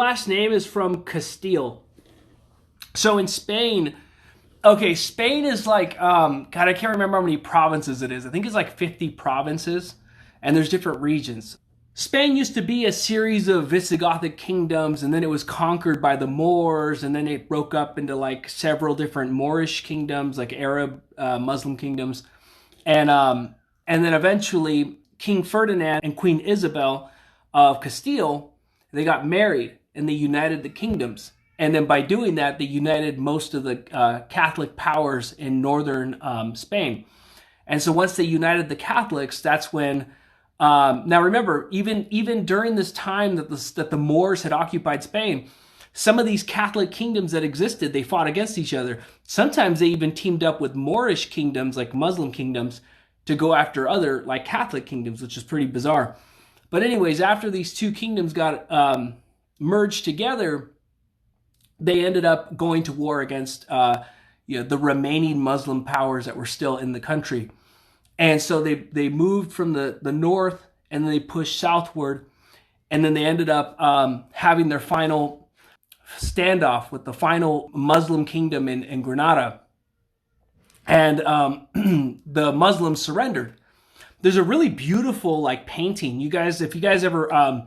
Last name is from Castile. So in Spain, okay, Spain is like, God, I can't remember how many provinces it is. I think it's like 50 provinces, and there's different regions. Spain used to be a series of Visigothic kingdoms, and then it was conquered by the Moors, and then it broke up into like several different Moorish kingdoms, like Arab, Muslim kingdoms. And then eventually King Ferdinand and Queen Isabel of Castile, they got married and they united the kingdoms. And then by doing that, they united most of the Catholic powers in northern Spain. And so once they united the Catholics, that's when, now remember, even during this time that the Moors had occupied Spain, some of these Catholic kingdoms that existed, they fought against each other. Sometimes they even teamed up with Moorish kingdoms, like Muslim kingdoms, to go after other, like Catholic kingdoms, which is pretty bizarre. But anyways, after these two kingdoms got merged together, they ended up going to war against the remaining Muslim powers that were still in the country. And so they moved from the north, and then they pushed southward, and then they ended up having their final standoff with the final Muslim kingdom in Granada. And the Muslims surrendered. There's a really beautiful like painting. If you guys ever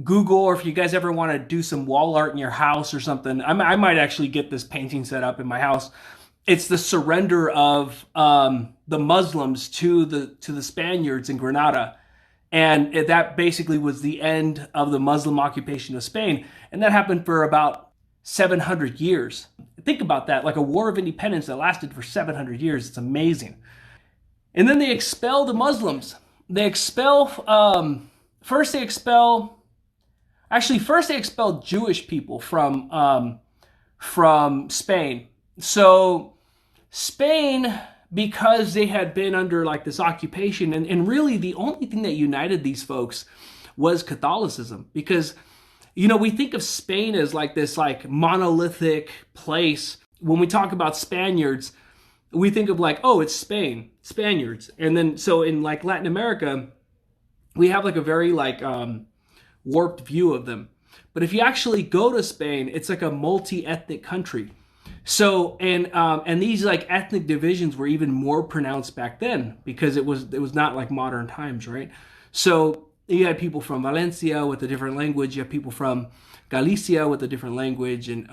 Google, or if you guys ever want to do some wall art in your house or something, I might actually get this painting set up in my house. It's the surrender of the Muslims to the Spaniards in Granada. And that basically was the end of the Muslim occupation of Spain. And that happened for about 700 years. Think about that, like a war of independence that lasted for 700 years. It's amazing. And then they expel the Muslims. First they expel Jewish people from Spain. So Spain, because they had been under like this occupation, and really the only thing that united these folks was Catholicism. Because, we think of Spain as like this like monolithic place. When we talk about Spaniards, we think of like, oh, it's Spain, Spaniards. And then so in like Latin America, we have like a very like warped view of them. But if you actually go to Spain, it's like a multi-ethnic country. So and these like ethnic divisions were even more pronounced back then, because it was not like modern times, right? So you had people from Valencia with a different language. You have people from Galicia with a different language, and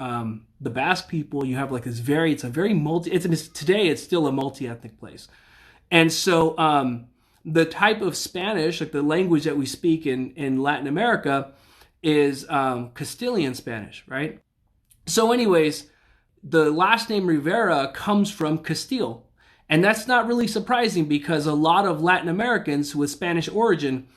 the Basque people. You have like this today it's still a multi-ethnic place. And so the type of Spanish, like the language that we speak in Latin America, is Castilian Spanish, right? So anyways, the last name Rivera comes from Castile. And that's not really surprising, because a lot of Latin Americans with Spanish origin,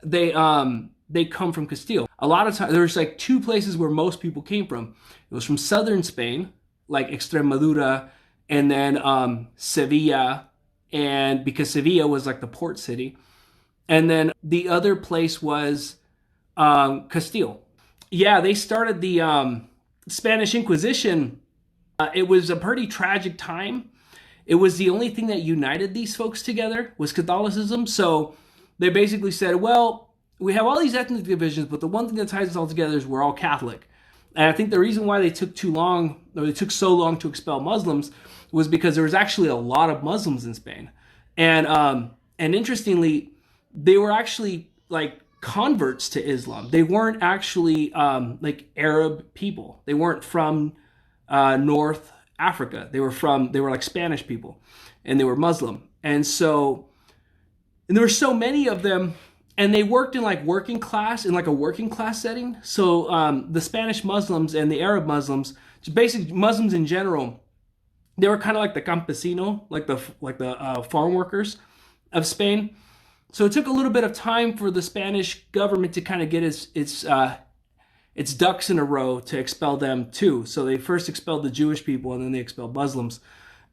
they come from Castile. A lot of times, there's like two places where most people came from. It was from southern Spain, like Extremadura, and then Sevilla, and because Sevilla was like the port city. And then the other place was Castile. Yeah, they started the Spanish Inquisition. It was a pretty tragic time. It was the only thing that united these folks together was Catholicism. So they basically said, well, we have all these ethnic divisions, but the one thing that ties us all together is we're all Catholic. And I think the reason why they took so long to expel Muslims was because there was actually a lot of Muslims in Spain. And interestingly, they were actually like converts to Islam. They weren't actually like Arab people. They weren't from North Africa. They were like Spanish people, and they were Muslim. And there were so many of them, and they worked in like a working class setting. So the Spanish Muslims and the Arab Muslims, just basic Muslims in general, they were kind of like the campesino, like the farm workers of Spain. So it took a little bit of time for the Spanish government to kind of get its ducks in a row to expel them too. So they first expelled the Jewish people, and then they expelled Muslims.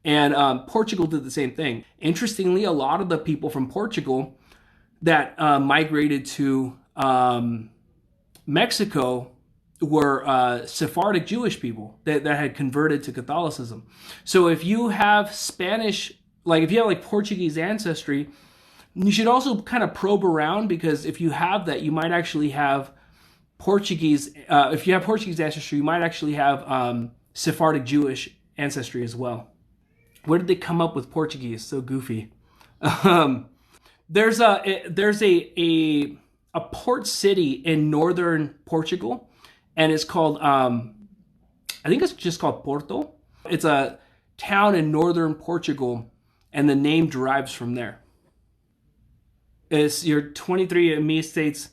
And Portugal did the same thing. Interestingly, a lot of the people from Portugal that migrated to Mexico were Sephardic Jewish people that had converted to Catholicism. So if you have Spanish, like if you have like Portuguese ancestry, you should also kind of probe around, because if you have that, you might actually have Portuguese. If you have Portuguese ancestry, you might actually have Sephardic Jewish ancestry as well. Where did they come up with Portuguese? So goofy. There's a port city in northern Portugal, and it's called I think it's just called Porto. It's a town in northern Portugal, and the name derives from there. It's your 23andMe states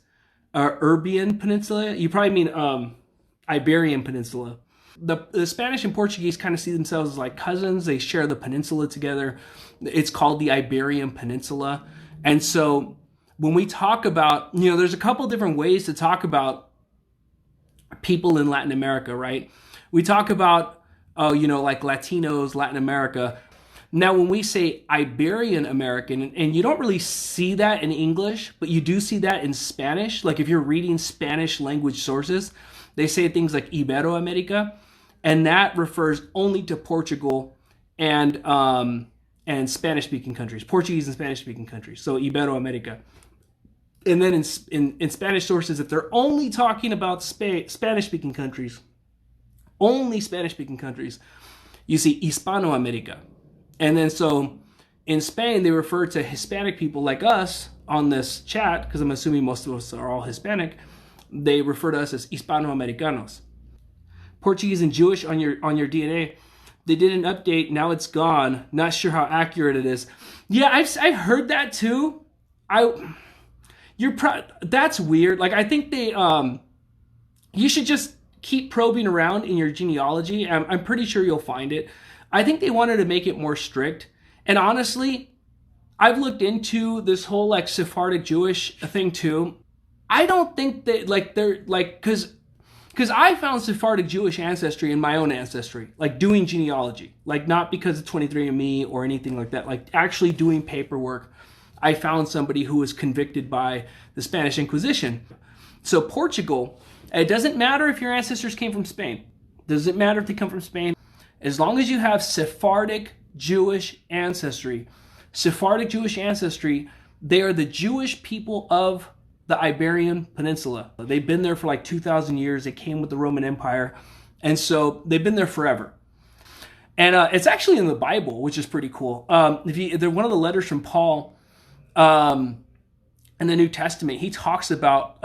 Iberian Peninsula. You probably mean Iberian Peninsula. The Spanish and Portuguese kind of see themselves as like cousins. They share the peninsula together. It's called the Iberian Peninsula. And so when we talk about, there's a couple different ways to talk about people in Latin America, right? We talk about, like Latinos, Latin America. Now, when we say Iberian American, and you don't really see that in English, but you do see that in Spanish. Like if you're reading Spanish language sources, they say things like Iberoamerica, and that refers only to Portugal and Spanish-speaking countries, Portuguese and Spanish-speaking countries. So Iberoamerica. And then in Spanish sources, if they're only talking about Spanish-speaking countries, only Spanish-speaking countries, you see Hispanoamerica. And then so in Spain, they refer to Hispanic people like us on this chat, because I'm assuming most of us are all Hispanic. They refer to us as Hispanoamericanos. Portuguese and Jewish on your DNA, they did an update. Now it's gone. Not sure how accurate it is. Yeah, I've heard that too. That's weird. Like I think they you should just keep probing around in your genealogy. I'm pretty sure you'll find it. I think they wanted to make it more strict. And honestly, I've looked into this whole like Sephardic Jewish thing too. I don't think that they're because I found Sephardic Jewish ancestry in my own ancestry, like doing genealogy, like not because of 23andMe or anything like that, like actually doing paperwork. I found somebody who was convicted by the Spanish Inquisition. So Portugal, it doesn't matter if your ancestors came from Spain. It doesn't matter if they come from Spain. As long as you have Sephardic Jewish ancestry, they are the Jewish people of the Iberian Peninsula. They've been there for like 2,000 years. They came with the Roman Empire. And so they've been there forever. And it's actually in the Bible, which is pretty cool. They're one of the letters from Paul in the New Testament. He talks about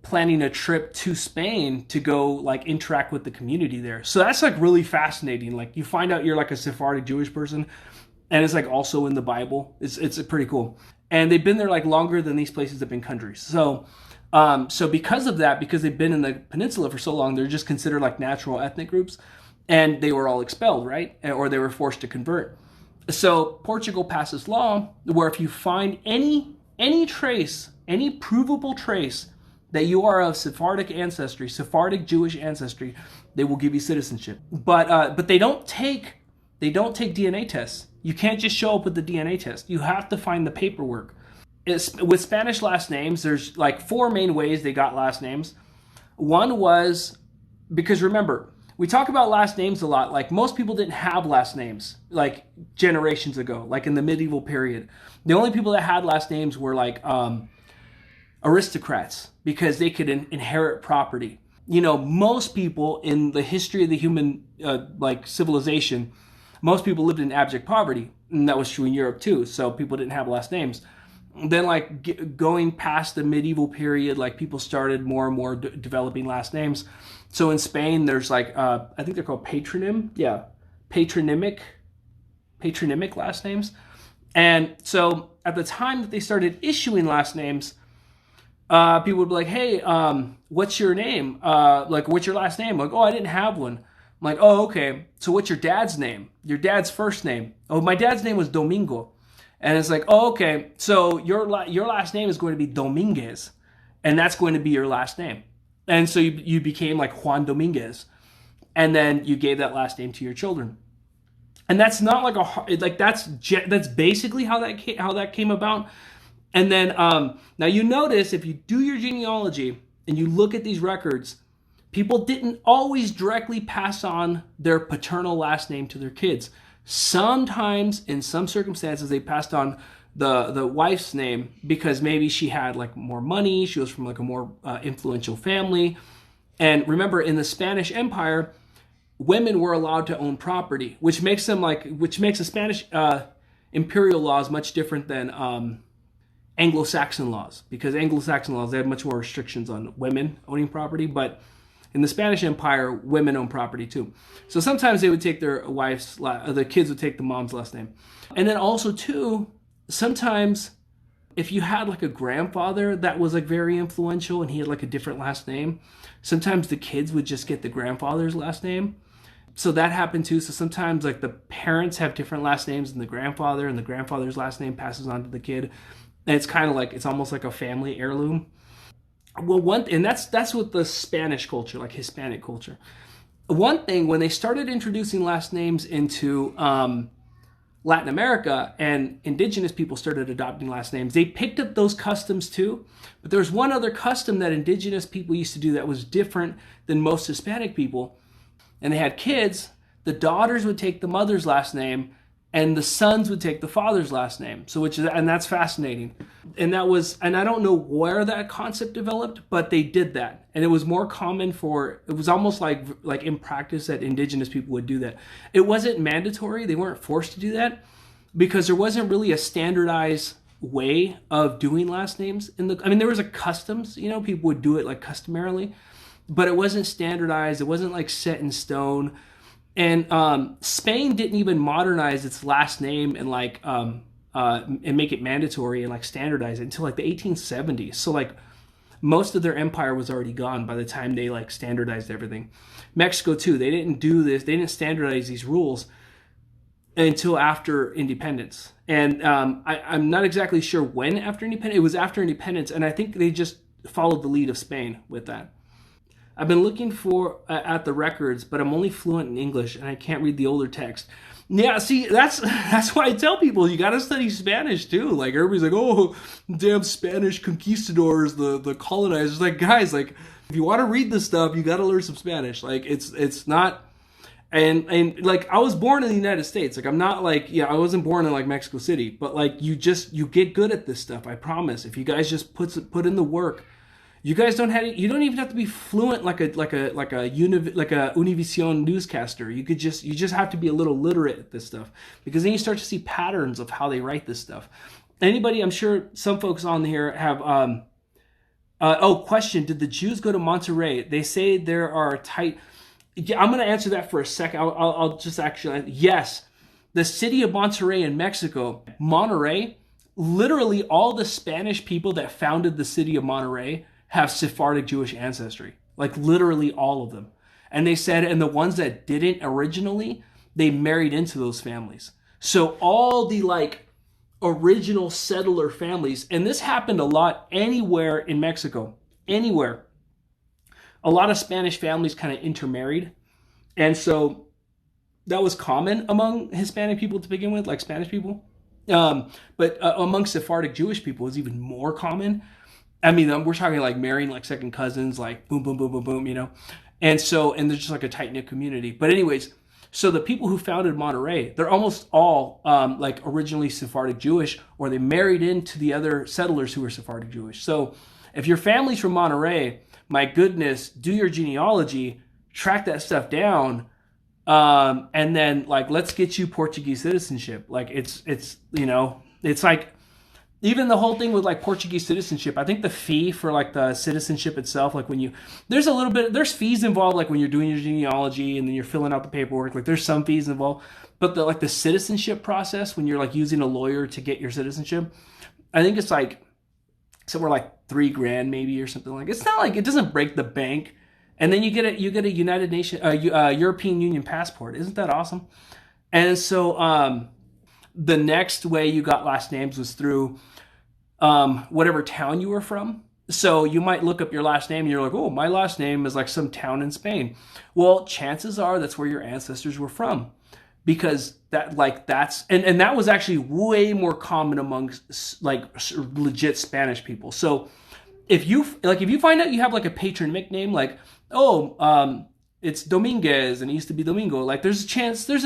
planning a trip to Spain to go like interact with the community there. So that's like really fascinating. Like you find out you're like a Sephardic Jewish person, and it's like also in the Bible. It's pretty cool. And they've been there like longer than these places have been countries. So because of that, because they've been in the peninsula for so long, they're just considered like natural ethnic groups, and they were all expelled, right? Or they were forced to convert. So Portugal passes law where if you find any trace, any provable trace that you are of Sephardic ancestry, Sephardic Jewish ancestry, they will give you citizenship. But they don't take DNA tests. You can't just show up with the DNA test. You have to find the paperwork. With Spanish last names, there's like 4 main ways they got last names. One was, because remember, we talk about last names a lot. Like most people didn't have last names like generations ago, like in the medieval period. The only people that had last names were like aristocrats, because they could inherit property. Most people in the history of the human civilization, most people lived in abject poverty, and that was true in Europe too. So people didn't have last names. Then going past the medieval period, like people started more and more developing last names. So in Spain, there's I think they're called patronymic last names. And so at the time that they started issuing last names, people would be like, hey, what's your name? What's your last name? Like, oh, I didn't have one. I'm like, oh, okay. So what's your dad's name? Your dad's first name? Oh, my dad's name was Domingo. And it's like, oh, okay. So your last name is going to be Dominguez, and that's going to be your last name. And so you became like Juan Dominguez, and then you gave that last name to your children. And that's not that's basically how that came about. And then now you notice if you do your genealogy and you look at these records, people didn't always directly pass on their paternal last name to their kids. Sometimes, in some circumstances, they passed on the wife's name because maybe she had like more money, she was from like a more influential family. And remember, in the Spanish Empire, women were allowed to own property, which makes the Spanish imperial laws much different than Anglo-Saxon laws, because Anglo-Saxon laws, they had much more restrictions on women owning property, but in the Spanish Empire, women own property too. So sometimes they would take their the kids would take the mom's last name. And then also too, sometimes if you had like a grandfather that was like very influential and he had like a different last name, sometimes the kids would just get the grandfather's last name. So that happened too. So sometimes like the parents have different last names than the grandfather, and the grandfather's last name passes on to the kid. And it's kind of like, it's almost like a family heirloom. Well, and that's with the Spanish culture, like Hispanic culture. One thing, when they started introducing last names into Latin America and indigenous people started adopting last names, they picked up those customs too. But there's one other custom that indigenous people used to do that was different than most Hispanic people. And they had kids, the daughters would take the mother's last name and the sons would take the father's last name. And that's fascinating. And I don't know where that concept developed, but they did that. And it was more common it was almost like in practice that indigenous people would do that. It wasn't mandatory. They weren't forced to do that because there wasn't really a standardized way of doing last names. There was a customs, people would do it like customarily, but it wasn't standardized. It wasn't like set in stone. And Spain didn't even modernize its last name and and make it mandatory and like standardize it until like the 1870s. So like most of their empire was already gone by the time they like standardized everything. Mexico too, they didn't do this. They didn't standardize these rules until after independence. And I'm not exactly sure when after independence. It was after independence, and I think they just followed the lead of Spain with that. I've been looking at the records, but I'm only fluent in English and I can't read the older text. Yeah, see, that's why I tell people you got to study Spanish too. Like everybody's like, oh, damn Spanish conquistadors, the colonizers. Like guys, like if you want to read this stuff, you got to learn some Spanish. Like it's not, and like I was born in the United States. Like I'm not like, I wasn't born in like Mexico City, but like you get good at this stuff. I promise. If you guys just put in the work. You guys you don't even have to be fluent like a Univision newscaster. You just have to be a little literate at this stuff, because then you start to see patterns of how they write this stuff. Anybody, I'm sure some folks on here have question, did the Jews go to Monterrey? They say there are tight. Yeah, I'm going to answer that for a second. I'll just actually, yes. The city of Monterrey in Mexico, Monterrey, literally all the Spanish people that founded the city of Monterrey have Sephardic Jewish ancestry, like literally all of them. And they said, and the ones that didn't originally, they married into those families. So all the like original settler families, and this happened a lot anywhere in Mexico, anywhere. A lot of Spanish families kind of intermarried. And so that was common among Hispanic people to begin with, like Spanish people. But among Sephardic Jewish people, it was even more common. We're talking like marrying like second cousins, like boom, boom, boom, boom, boom, And there's just like a tight-knit community. But anyways, so the people who founded Monterrey, they're almost all like originally Sephardic Jewish, or they married into the other settlers who were Sephardic Jewish. So if your family's from Monterrey, my goodness, do your genealogy, track that stuff down, and then like, let's get you Portuguese citizenship. Like it's like, even the whole thing with like Portuguese citizenship, I think the fee for like the citizenship itself, like there's fees involved, like when you're doing your genealogy and then you're filling out the paperwork, like there's some fees involved, but the citizenship process, when you're like using a lawyer to get your citizenship, I think it's like somewhere like $3,000 maybe or something like. It's not like, it doesn't break the bank, and then you get a United Nations, European Union passport. Isn't that awesome? And so the next way you got last names was through whatever town you were from. So you might look up your last name and you're like, oh, my last name is like some town in Spain. Well, chances are that's where your ancestors were from, because that was actually way more common among like legit Spanish people. So if you find out you have like a patronymic name, like, it's Dominguez and it used to be Domingo, like there's a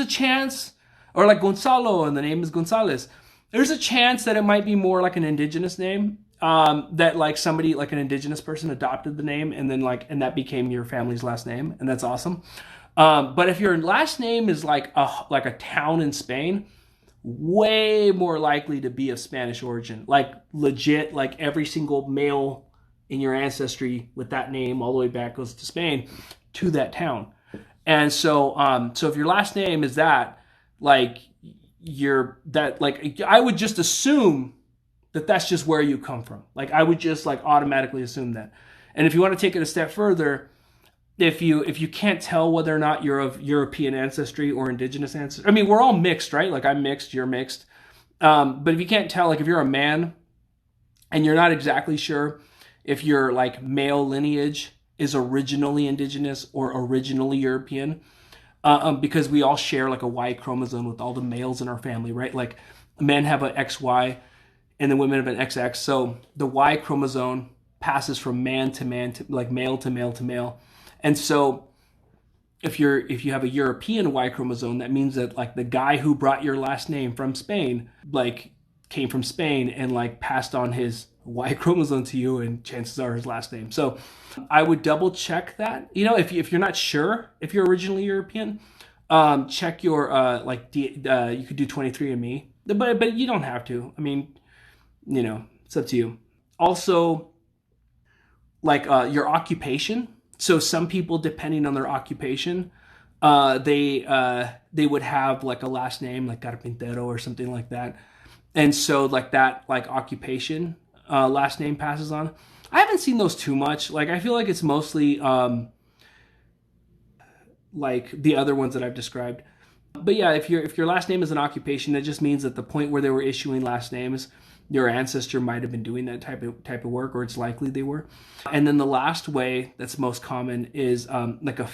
chance, or like Gonzalo and the name is Gonzalez. There's a chance that it might be more like an indigenous name, that like somebody, like an indigenous person adopted the name and then and that became your family's last name, and that's awesome. But if your last name is like a town in Spain, way more likely to be of Spanish origin. Like legit, like every single male in your ancestry with that name all the way back goes to Spain, to that town. And so if your last name is that, like I would just assume that that's just where you come from. Like I would just like automatically assume that. And if you want to take it a step further, if you can't tell whether or not you're of European ancestry or indigenous ancestry, I mean, we're all mixed, right? Like I'm mixed, you're mixed. But if you can't tell, like if you're a man and you're not exactly sure if your like male lineage is originally indigenous or originally European, because we all share like a Y chromosome with all the males in our family, right? Like men have an XY and the women have an XX. So the Y chromosome passes from man to man, to like male to male to male. And so if you have a European Y chromosome, that means that like the guy who brought your last name from Spain, like came from Spain and like passed on his Y chromosome to you, and chances are his last name. So I would double check that. You know, if you're not sure if you're originally European, check your you could do 23andMe, but you don't have to. I mean, you know, it's up to you. Also, like your occupation. So some people, depending on their occupation, they would have like a last name like Carpintero or something like that, and so like that like occupation last name passes on. I haven't seen those too much. Like I feel like it's mostly like the other ones that I've described. But yeah, if your last name is an occupation, that just means that the point where they were issuing last names, your ancestor might have been doing that type of work, or it's likely they were. And then the last way that's most common is like a